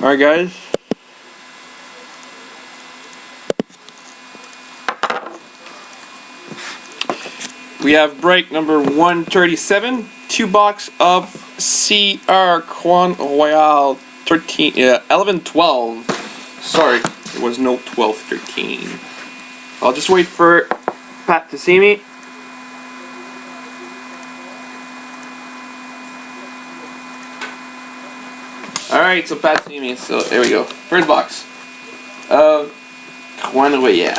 Alright, guys. We have break number 137. 2 box of CR Crown Royale 11 12. Sorry, there was no 12 13. I'll just wait for Pat to see me. Alright, so Pat see me. So there we go. First box of Crown Royale.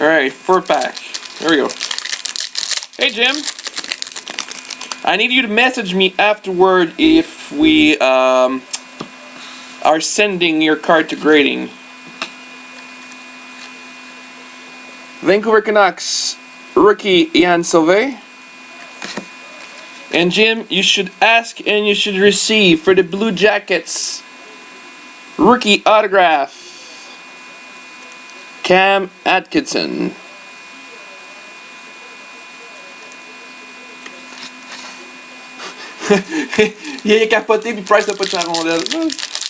Alright, 4-pack. There we go. Hey Jim, I need you to message me afterward if we are sending your card to grading. Vancouver Canucks rookie Ian Sauvé. And Jim, you should ask and you should receive for the Blue Jackets rookie autograph Cam Atkinson. Il est capoté puis Price n'a pas de sa rondelle.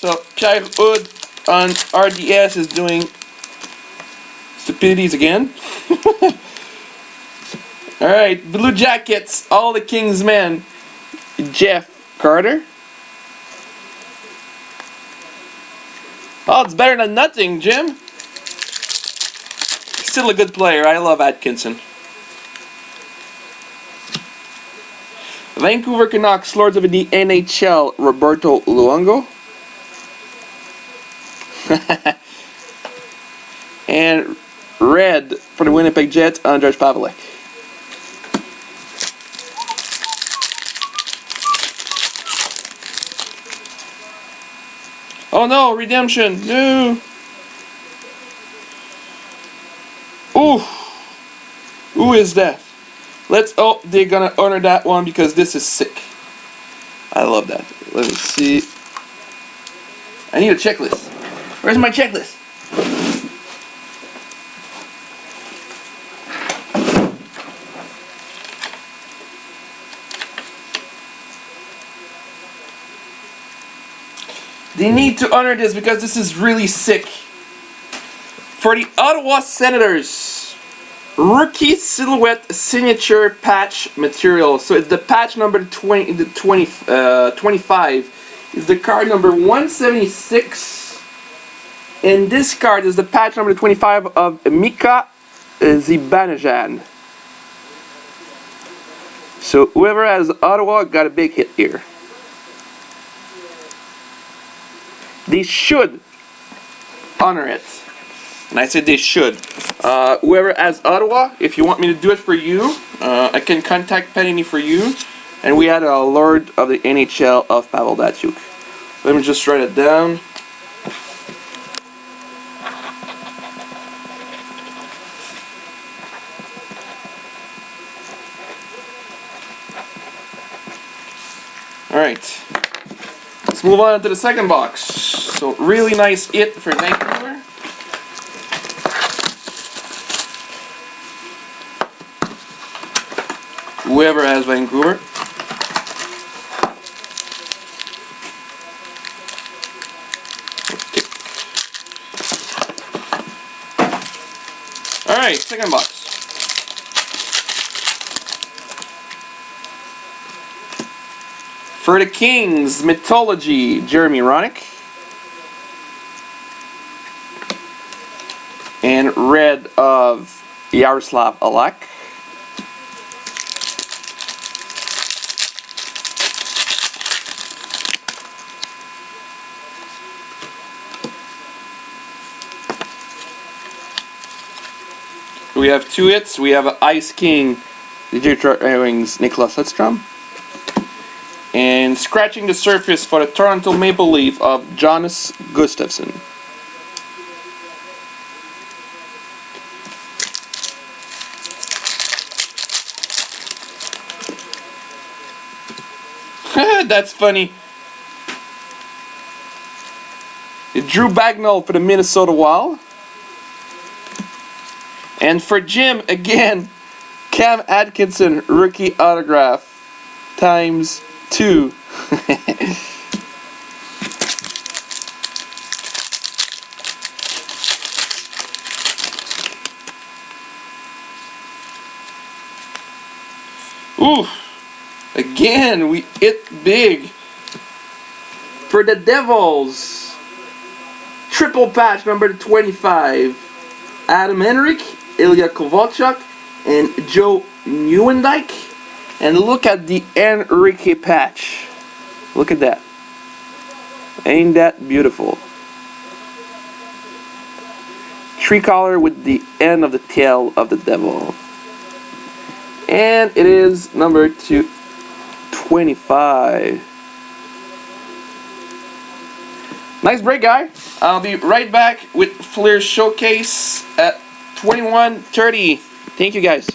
So Pierre Hood on RDS is doing stupidities again. Alright, Blue Jackets, all the King's men. Jeff Carter. Oh, it's better than nothing, Jim. Still a good player. I love Atkinson. Vancouver Canucks, Lords of the NHL, Roberto Luongo. And red for the Winnipeg Jets, Andrzej Pavelec. Oh no, redemption. No. Ooh. Who is that? Oh, they're gonna honor that one because this is sick. I love that. Let me see. I need a checklist. Where's my checklist? They need to honor this because this is really sick. For the Ottawa Senators, rookie silhouette signature patch material. So it's the patch number 25. Is the card number 176. And this card is the patch number 25 of Mika Zibanejad. So whoever has Ottawa got a big hit here. They should honor it. And I said they should. Whoever has Ottawa, if you want me to do it for you, I can contact Panini for you. And we had a Lord of the NHL of Pavel Datsyuk. Let me just write it down. Alright. Let's move on to the second box. So really nice hit for Vancouver. Whoever has Vancouver. Okay. Alright, second box. For the Kings, Mythology, Jeremy Roenick. And red of Yaroslav Alak. We have two hits. We have Ice King, the Detroit Red Wings, Nicholas Lidstrom. And scratching the surface for the Toronto Maple Leaf of Jonas Gustafsson. That's funny. Drew Bagnall for the Minnesota Wild. And for Jim, again, Cam Atkinson, rookie autograph, ×2. Ooh, again, we hit big. For the Devils, triple patch number 25. Adam Henrik, Ilya Kovalchuk, and Joe Nieuwendyk. And look at the Enrique patch. Look at that. Ain't that beautiful? Tricolor with the end of the tail of the devil. And it is number 225. Nice break, guy. I'll be right back with Flair's Showcase at 21:30. Thank you, guys.